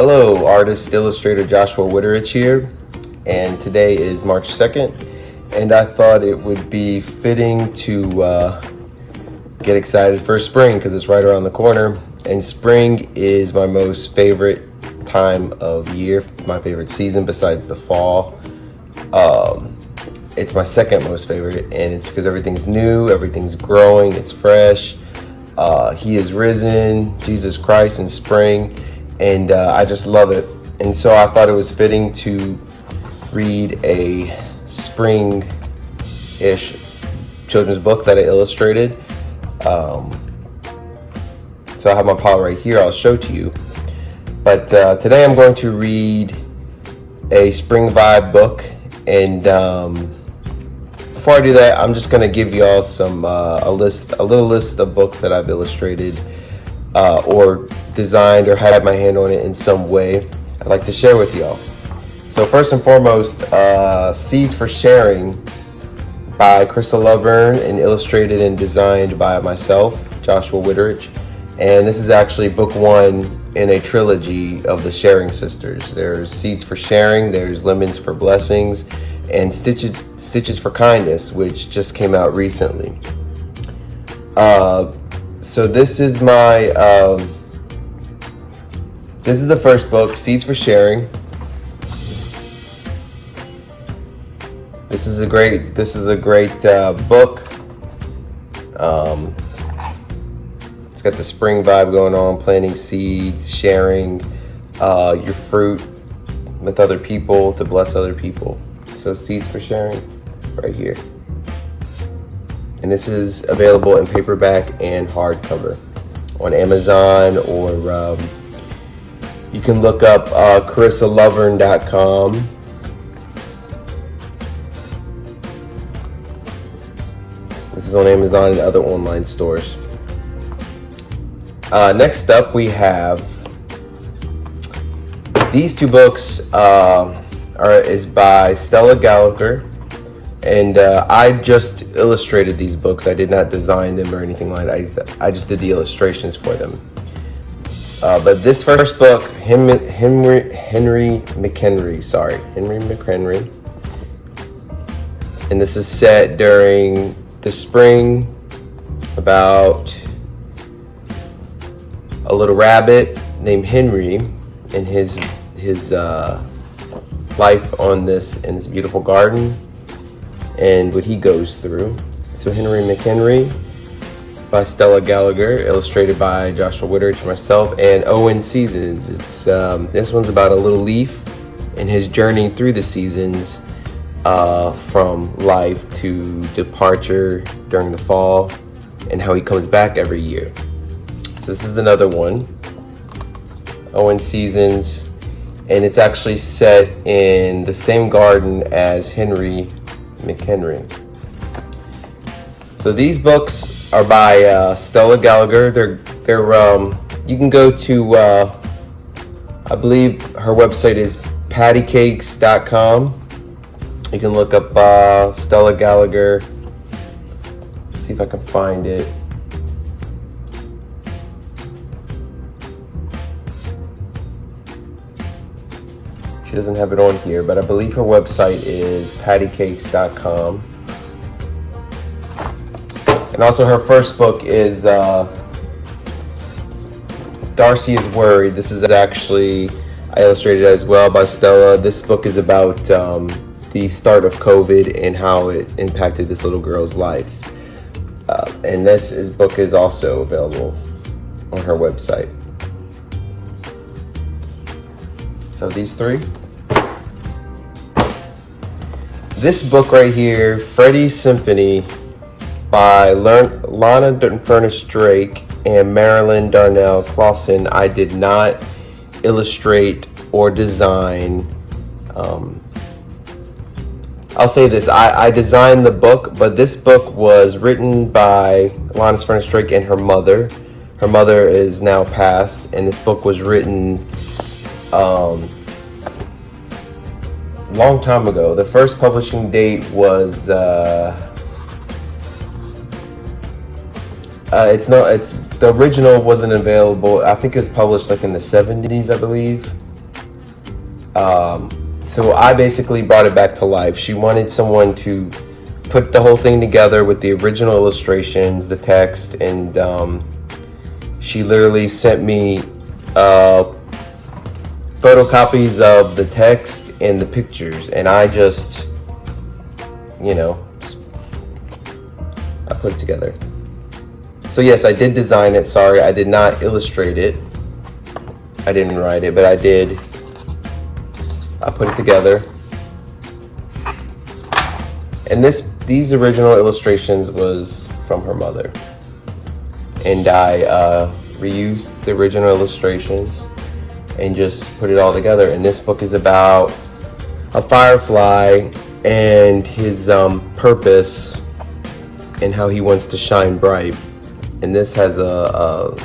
Hello, artist illustrator Joshua Wichterich here, and today is March 2nd, and I thought it would be fitting to get excited for spring because it's right around the corner, and spring is my most favorite time of year, my favorite season besides the fall. It's my second most favorite, and it's because everything's new, everything's growing, it's fresh. He is risen, Jesus Christ in spring, and I just love it. And so I thought it was fitting to read a spring-ish children's book that I illustrated. So I have my pile right here, I'll show to you. But today I'm going to read a spring vibe book, and before I do that, I'm just going to give you all some a little list of books that I've illustrated or designed or had my hand on it in some way I'd like to share with y'all. So first and foremost, Seeds for Sharing by Crystal Lovern and illustrated and designed by myself, Joshua Wichterich. And this is actually book one in a trilogy of the Sharing Sisters. There's Seeds for Sharing, there's Lemons for Blessings, and Stitches for Kindness, which just came out recently. So this is my this is the first book, Seeds for Sharing. This is a great book. It's got the spring vibe going on, planting seeds, sharing your fruit with other people to bless other people. So Seeds for Sharing right here. And this is available in paperback and hardcover on Amazon, or you can look up carissalovern.com. This is on Amazon and other online stores. Next up, we have these two books. Is by Stella Gallagher, and I just illustrated these books. I did not design them or anything like that. I just did the illustrations for them. But this first book, Henry McHenry, and this is set during the spring, about a little rabbit named Henry and his life in this beautiful garden and what he goes through. So Henry McHenry by Stella Gallagher, illustrated by Joshua Wichterich, myself, and Owen Seasons. It's this one's about a little leaf and his journey through the seasons, from life to departure during the fall, and how he comes back every year. So this is another one, Owen Seasons, and it's actually set in the same garden as Henry McHenry. So these books are by Stella Gallagher. They're you can go to I believe her website is pattycakes.com. You can look up Stella Gallagher. See if I can find it. She doesn't have it on here, but I believe her website is pattycakes.com. And also her first book is Darcy is Worried. This is actually, I illustrated as well by Stella. This book is about the start of COVID and how it impacted this little girl's life. And this book is also available on her website. So these three. This book right here, Freddie's Symphony by Lana Furnish Drake and Marilyn Darnell Clausen, I did not illustrate or design. I'll say this, I designed the book, but this book was written by Lana Furnish Drake and her mother. Her mother is now passed, and this book was written long time ago. The first publishing date was the original wasn't available. I think it was published like in the 70s, I believe. So I basically brought it back to life. She wanted someone to put the whole thing together with the original illustrations, the text, and she literally sent me photocopies of the text and the pictures, and I just, I put it together. So yes, I did design it. Sorry, I did not illustrate it. I didn't write it, but I did. I put it together. And these original illustrations was from her mother. And I reused the original illustrations and just put it all together. And this book is about a firefly and his purpose and how he wants to shine bright. And this has a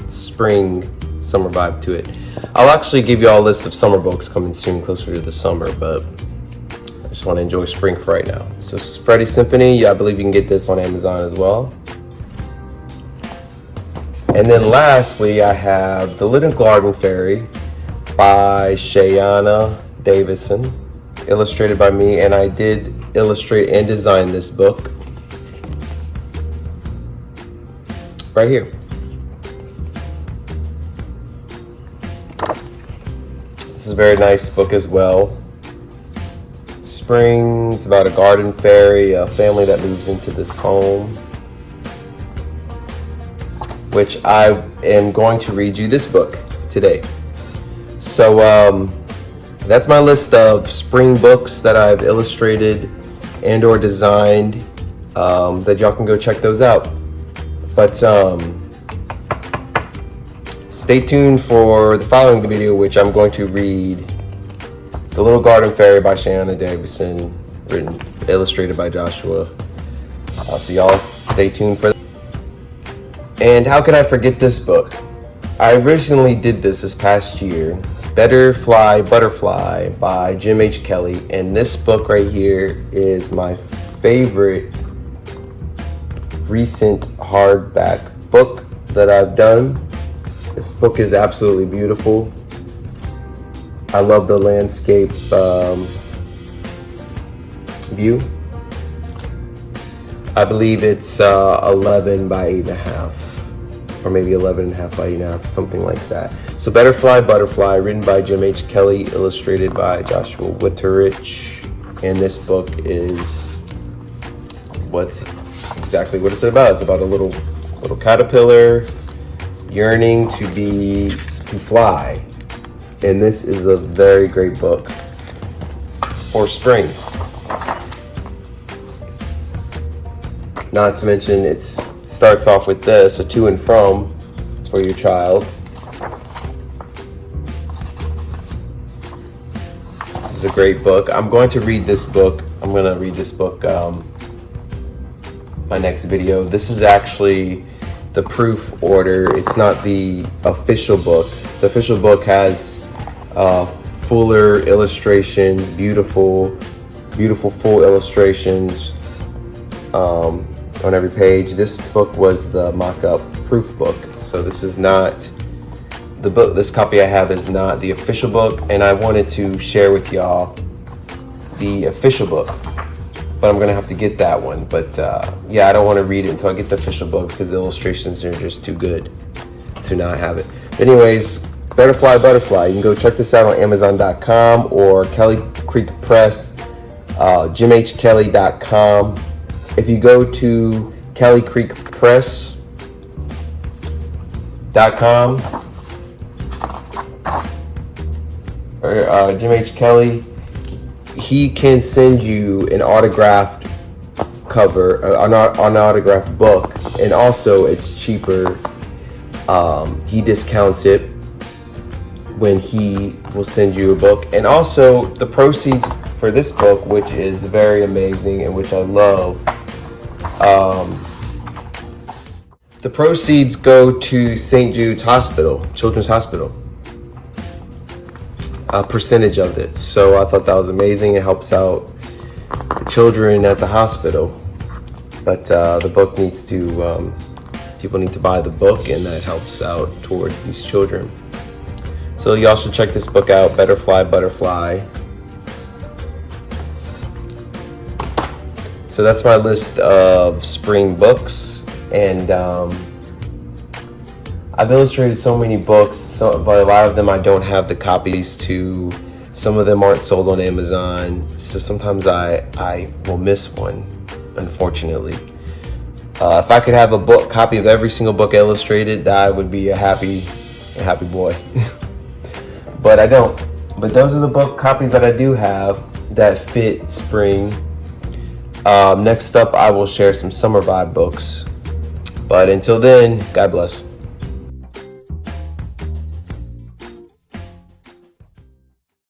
spring summer vibe to it. I'll actually give you all a list of summer books coming soon, closer to the summer, but I just want to enjoy spring for right now. So Freddy's Symphony, I believe you can get this on Amazon as well. And then lastly, I have The Little Garden Fairy by Shayana Davison, illustrated by me, and I did illustrate and design this book right here. This is a very nice book as well. Spring, it's about a garden fairy, a family that moves into this home, which I am going to read you this book today. So that's my list of spring books that I've illustrated and or designed, that y'all can go check those out. But stay tuned for the following video, which I'm going to read The Little Garden Fairy by Shayana Davison, illustrated by Joshua. So y'all stay tuned for that. And how could I forget this book? I originally did this past year, Better Fly Butterfly by Jim H. Kelly. And this book right here is my favorite recent hardback book that I've done. This book is absolutely beautiful. I love the landscape view. I believe it's 11 by 8.5, or maybe 11.5 by 8.5, something like that. So Better Fly Butterfly, written by Jim H. Kelly, illustrated by Joshua Wichterich. And this book is exactly what it's about. It's about a little caterpillar yearning to fly. And this is a very great book for spring. Not to mention, it starts off with this, a to and from for your child. This is a great book. I'm going to read this book. My next video. This is actually the proof order. It's not the official book. The official book has fuller illustrations, beautiful full illustrations on every page. This book was the mock-up proof book. So this is not the book. This copy I have is not the official book, and I wanted to share with y'all the official book. But I'm gonna have to get that one. But yeah, I don't want to read it until I get the official book because the illustrations are just too good to not have it. Anyways, Better Fly Butterfly. You can go check this out on Amazon.com or Kelly Creek Press, JimHKelly.com. If you go to KellyCreekPress.com or Jim H. Kelly, he can send you an autographed cover, an autographed book, and also it's cheaper. He discounts it when he will send you a book. And also the proceeds for this book, which is very amazing and which I love, the proceeds go to St. Jude's Hospital, Children's Hospital. A percentage of it. So I thought that was amazing. It helps out the children at the hospital. But the book needs people need to buy the book, and that helps out towards these children. So So y'all should check this book out, Butterfly, Butterfly. So that's my list of spring books, and I've illustrated so many books, but a lot of them I don't have the copies to. Some of them aren't sold on Amazon, so sometimes I will miss one, unfortunately. If I could have a copy of every single book illustrated, I would be a happy boy. But I don't. But those are the book copies that I do have that fit spring. Next up, I will share some summer vibe books. But until then, God bless.